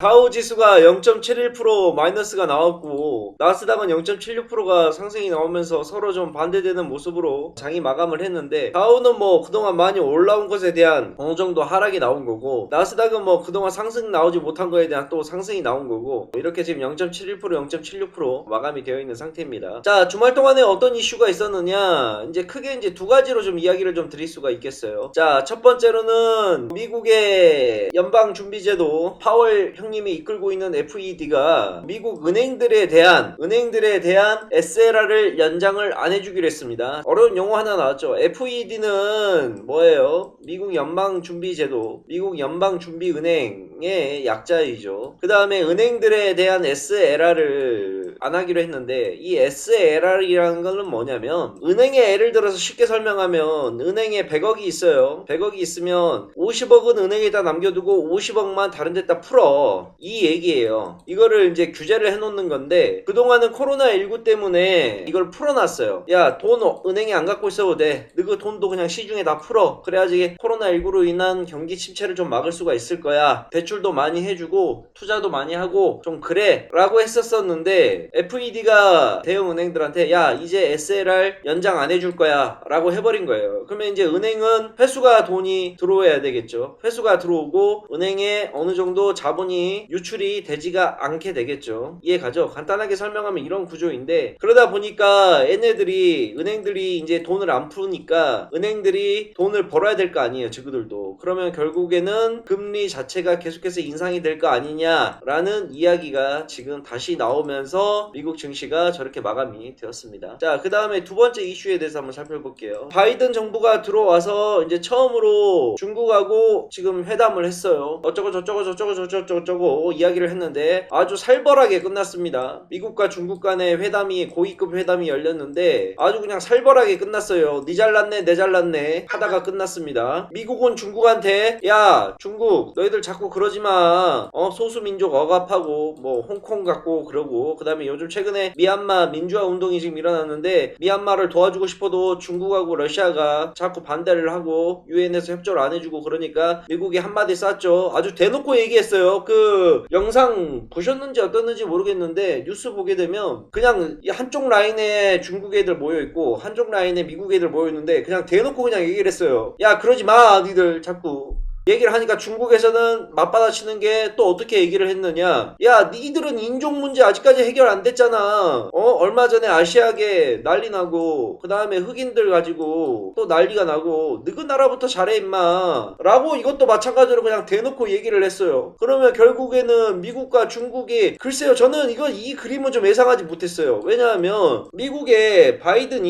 다우 지수가 0.71% 마이너스가 나왔고 나스닥은 0.76%가 상승이 나오면서 서로 좀 반대되는 모습으로 장이 마감을 했는데, 다우는 뭐 그동안 많이 올라온 것에 대한 어느 정도 하락이 나온 거고, 나스닥은 뭐 그동안 상승 나오지 못한 거에 대한 또 상승이 나온 거고, 이렇게 지금 0.71% 0.76% 마감이 되어 있는 상태입니다. 자, 주말 동안에 어떤 이슈가 있었느냐, 이제 크게 이제 두 가지로 좀 이야기를 좀 드릴 수가 있겠어요. 자, 첫 번째로는 미국의 연방준비제도 파월 형님이 이끌고 있는 FED가 미국 은행들에 대한 SLR을 연장을 안 해주기로 했습니다. 어려운 용어 하나 나왔죠. FED는 뭐예요? 미국 연방준비제도, 미국 연방준비은행의 약자이죠. 그 다음에 은행들에 대한 SLR을 안 하기로 했는데, 이 SLR이라는 거는 뭐냐면, 은행에 예를 들어서 쉽게 설명하면 은행에 100억이 있어요. 100억이 있으면 50억은 은행에다 남겨두고 50억만 다른 데다 풀어, 이 얘기예요. 이거를 이제 규제를 해놓는 건데, 그동안은 코로나19 때문에 이걸 풀어놨어요. 야, 돈 은행에 안 갖고 있어도 돼. 너 그 돈도 그냥 시중에 다 풀어. 그래야지 코로나19로 인한 경기 침체를 좀 막을 수가 있을 거야. 대출도 많이 해주고 투자도 많이 하고 좀 그래 라고 했었었는데, FED가 대형 은행들한테 야, 이제 SLR 연장 안 해줄 거야 라고 해버린 거예요. 그러면 이제 은행은 회수가 돈이 들어와야 되겠죠. 회수가 들어오고 은행에 어느 정도 자본이 유출이 되지가 않게 되겠죠. 이해가죠? 간단하게 설명하면 이런 구조인데, 그러다 보니까 은행들이 이제 돈을 안 푸니까 은행들이 돈을 벌어야 될 거 아니에요, 지구들도. 그러면 결국에는 금리 자체가 계속해서 인상이 될 거 아니냐라는 이야기가 지금 다시 나오면서 미국 증시가 저렇게 마감이 되었습니다. 자, 그 다음에 두 번째 이슈에 대해서 한번 살펴볼게요. 바이든 정부가 들어와서 이제 처음으로 중국하고 지금 회담을 했어요. 어쩌고 이야기를 했는데 아주 살벌하게 끝났습니다. 미국과 중국 간의 회담이, 고위급 회담이 열렸는데 아주 그냥 살벌하게 끝났어요. 니 잘났네 내 잘났네 하다가 끝났습니다. 미국은 중국한테 야, 중국 너희들 자꾸 그러지마, 소수민족 억압하고 뭐 홍콩 갖고 그러고, 그 다음에 요즘 최근에 미얀마 민주화 운동이 지금 일어났는데 미얀마를 도와주고 싶어도 중국하고 러시아가 자꾸 반대를 하고 유엔에서 협조를 안 해주고, 그러니까 미국이 한마디 쐈죠. 아주 대놓고 얘기했어요. 그 영상 보셨는지 어떻는지 모르겠는데 뉴스 보게 되면 그냥 한쪽 라인에 중국 애들 모여있고 한쪽 라인에 미국 애들 모여있는데 그냥 대놓고 그냥 얘기를 했어요. 야, 그러지 마 니들 자꾸. 얘기를 하니까 중국에서는 맞받아치는 게 또 어떻게 얘기를 했느냐, 야, 니들은 인종 문제 아직까지 해결 안 됐잖아. 얼마 전에 아시아계 난리 나고 그 다음에 흑인들 가지고 또 난리가 나고 너희 나라부터 잘해 임마 라고 이것도 마찬가지로 그냥 대놓고 얘기를 했어요. 그러면 결국에는 미국과 중국이, 글쎄요, 저는 이 그림은 좀 예상하지 못했어요. 왜냐하면 미국의 바이든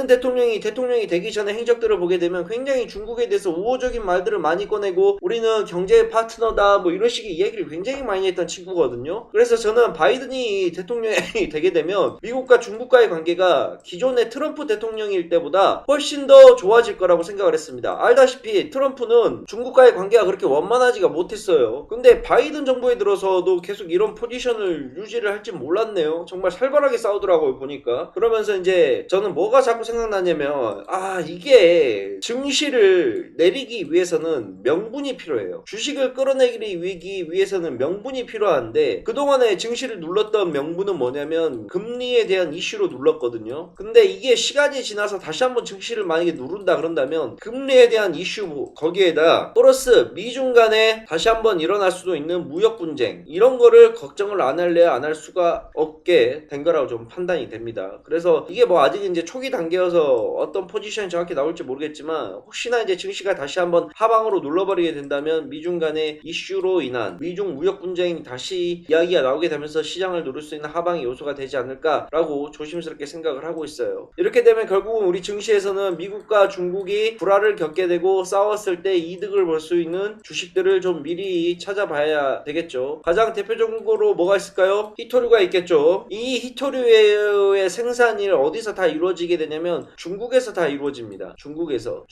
대통령이 되기 전에 행적들을 보게 되면 굉장히 중국에 대해서 우호적인 말들을 많이 꺼내고 우리는 경제 파트너다 뭐 이런 식의 얘기를 굉장히 많이 했던 친구거든요. 그래서 저는 바이든이 대통령이 되게 되면 미국과 중국과의 관계가 기존의 트럼프 대통령일 때보다 훨씬 더 좋아질 거라고 생각을 했습니다. 알다시피 트럼프는 중국과의 관계가 그렇게 원만하지가 못했어요. 근데 바이든 정부에 들어서도 계속 이런 포지션을 유지를 할지 몰랐네요. 정말 살벌하게 싸우더라고요, 보니까. 그러면서 이제 저는 뭐가 자꾸 생각나냐면, 이게 증시를 내리기 위해서는 명분이 필요해요. 주식을 끌어내기 위해서는 명분이 필요한데, 그동안에 증시를 눌렀던 명분은 뭐냐면 금리에 대한 이슈로 눌렀거든요. 근데 이게 시간이 지나서 다시 한번 증시를 만약에 누른다 그런다면 금리에 대한 이슈, 거기에다 플러스 미중 간에 다시 한번 일어날 수도 있는 무역 분쟁, 이런 거를 걱정을 안 할래야 안 할 수가 없게 된 거라고 좀 판단이 됩니다. 그래서 이게 뭐 아직 이제 초기 단계여서 어떤 포지션이 정확히 나올지 모르겠지만, 혹시나 이제 증시가 다시 한번 하방으로 눌러버리게 된다면 미중 간의 이슈로 인한 미중 무역 분쟁이 다시 이야기가 나오게 되면서 시장을 누를 수 있는 하방의 요소가 되지 않을까라고 조심스럽게 생각을 하고 있어요. 이렇게 되면 결국은 우리 증시에서는 미국과 중국이 불화를 겪게 되고 싸웠을 때 이득을 볼 수 있는 주식들을 좀 미리 찾아봐야 되겠죠. 가장 대표적으로 뭐가 있을까요? 히토류가 있겠죠. 이 히토류의 생산이 어디서 다 이루어지게 되냐면 중국에서 다 이루어집니다. 중국에서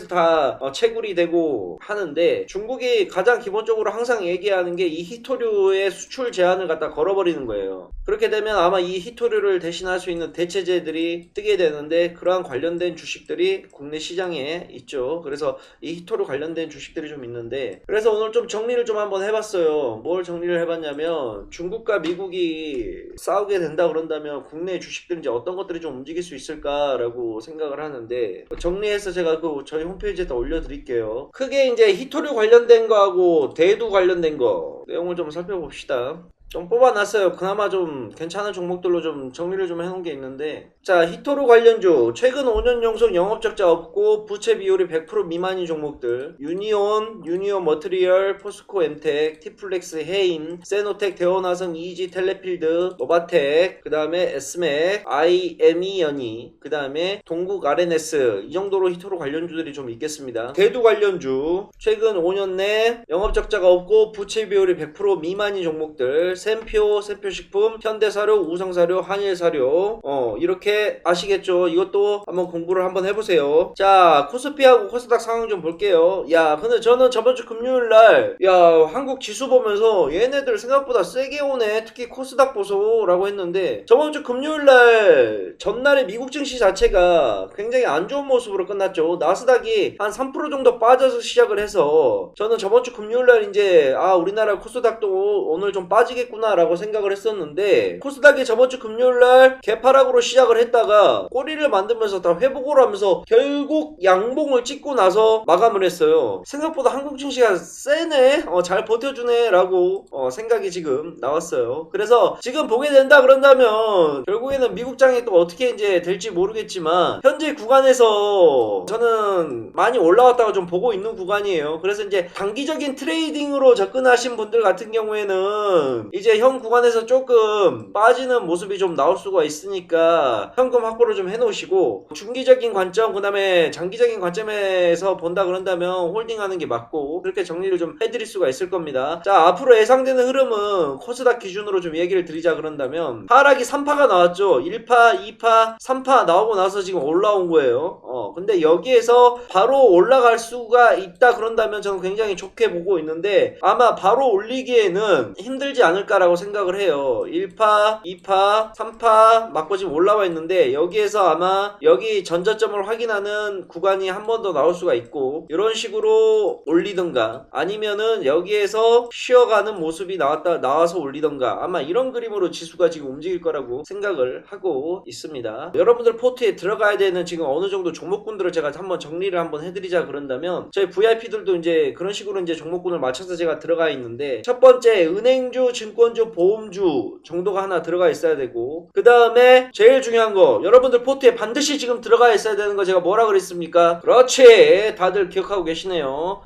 다 채굴이 되고 하는데 중국이 가장 기본적으로 항상 얘기하는 게 이 희토류의 수출 제한을 갖다 걸어버리는 거예요. 그렇게 되면 아마 이 희토류를 대신할 수 있는 대체제들이 뜨게 되는데 그러한 관련된 주식들이 국내 시장에 있죠. 그래서 이 희토류 관련된 주식들이 좀 있는데 그래서 오늘 좀 정리를 좀 한번 해봤어요. 뭘 정리를 해봤냐면 중국과 미국이 싸우게 된다 그런다면 국내 주식들은 이제 어떤 것들이 좀 움직일 수 있을까라고 생각을 하는데 정리해서 제가 저희 홈페이지에다 올려드릴게요. 크게 이제 희토류 관련된 거하고 대두 관련된 거 내용을 좀 살펴봅시다. 좀 뽑아놨어요. 그나마 좀 괜찮은 종목들로 좀 정리를 좀 해놓은 게 있는데 자 히토루 관련주 최근 5년 연속 영업적자 없고 부채 비율이 100% 미만인 종목들 유니온, 유니온 머트리얼, 포스코 엠텍, 티플렉스 해인, 세노텍, 대원화성, 이지 텔레필드, 노바텍 그 다음에 에스맥, IME 연이 그 다음에 동국 RNS 이 정도로 히토루 관련주들이 좀 있겠습니다. 대두 관련주 최근 5년 내 영업적자가 없고 부채 비율이 100% 미만인 종목들 샘표, 샘표식품, 현대사료, 우성사료, 한일사료 이렇게 아시겠죠? 이것도 한번 공부를 한번 해보세요. 자 코스피하고 코스닥 상황 좀 볼게요. 야 근데 저는 저번주 금요일날 야 한국 지수 보면서 얘네들 생각보다 세게 오네 특히 코스닥 보소 라고 했는데 저번주 금요일날 전날에 미국 증시 자체가 굉장히 안 좋은 모습으로 끝났죠. 나스닥이 한 3% 정도 빠져서 시작을 해서 저는 저번주 금요일날 이제 우리나라 코스닥도 오늘 좀 빠지겠구나 라고 생각을 했었는데 코스닥이 저번주 금요일날 개파락으로 시작을 했다가 꼬리를 만들면서 다 회복을 하면서 결국 양봉을 찍고 나서 마감을 했어요. 생각보다 한국 증시가 세네 잘 버텨주네 라고 생각이 지금 나왔어요. 그래서 지금 보게 된다 그런다면 결국에는 미국장이 또 어떻게 이제 될지 모르겠지만 현재 구간에서 저는 많이 올라왔다고 좀 보고 있는 구간이에요. 그래서 이제 단기적인 트레이딩으로 접근하신 분들 같은 경우에는 이제 현 구간에서 조금 빠지는 모습이 좀 나올 수가 있으니까 현금 확보를 좀 해놓으시고 중기적인 관점 그 다음에 장기적인 관점에서 본다 그런다면 홀딩하는 게 맞고 그렇게 정리를 좀 해드릴 수가 있을 겁니다. 자 앞으로 예상되는 흐름은 코스닥 기준으로 좀 얘기를 드리자 그런다면 하락이 3파가 나왔죠. 1파, 2파, 3파 나오고 나서 지금 올라온 거예요. 근데 여기에서 바로 올라갈 수가 있다 그런다면 저는 굉장히 좋게 보고 있는데 아마 바로 올리기에는 힘들지 않을까라고 생각을 해요. 1파, 2파, 3파 맞고 지금 올라와 있는데 여기에서 아마 여기 전저점을 확인하는 구간이 한 번 더 나올 수가 있고 이런 식으로 올리던가 아니면은 여기에서 쉬어가는 모습이 나와서 올리던가 아마 이런 그림으로 지수가 지금 움직일 거라고 생각을 하고 있습니다. 여러분들 포트에 들어가야 되는 지금 어느 정도 종목군들을 제가 한번 정리를 한번 해드리자 그런다면 저희 VIP들도 이제 그런 식으로 이제 종목군을 맞춰서 제가 들어가 있는데 첫 번째 은행주, 증권주, 보험주 정도가 하나 들어가 있어야 되고 그 다음에 제일 중요한 거 여러분들 포트에 반드시 지금 들어가 있어야 되는 거 제가 뭐라 그랬습니까? 그렇지 다들 기억하고 계시네요.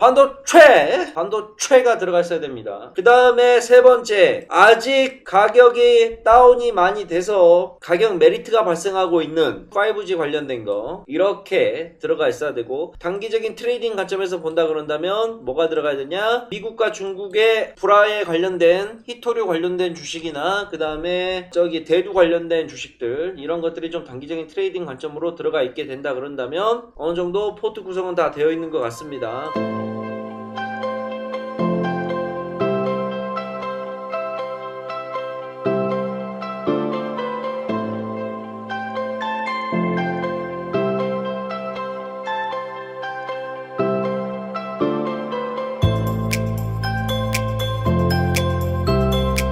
반도체가 들어가 있어야 됩니다. 그 다음에 세 번째 아직 가격이 다운이 많이 돼서 가격 메리트가 발생하고 있는 5G 관련된 거 이렇게 들어가 있어야 되고 단기적인 트레이딩 관점에서 본다 그런다면 뭐가 들어가야 되냐? 미국과 중국의 불화에 관련된 히토류 관련된 주식이나 그 다음에 대두 관련된 주식들 이런 것들이 좀 단기적인 트레이딩 관점으로 들어가 있게 된다 그런다면 어느 정도 포트 구성은 다 되어 있는 것 같습니다.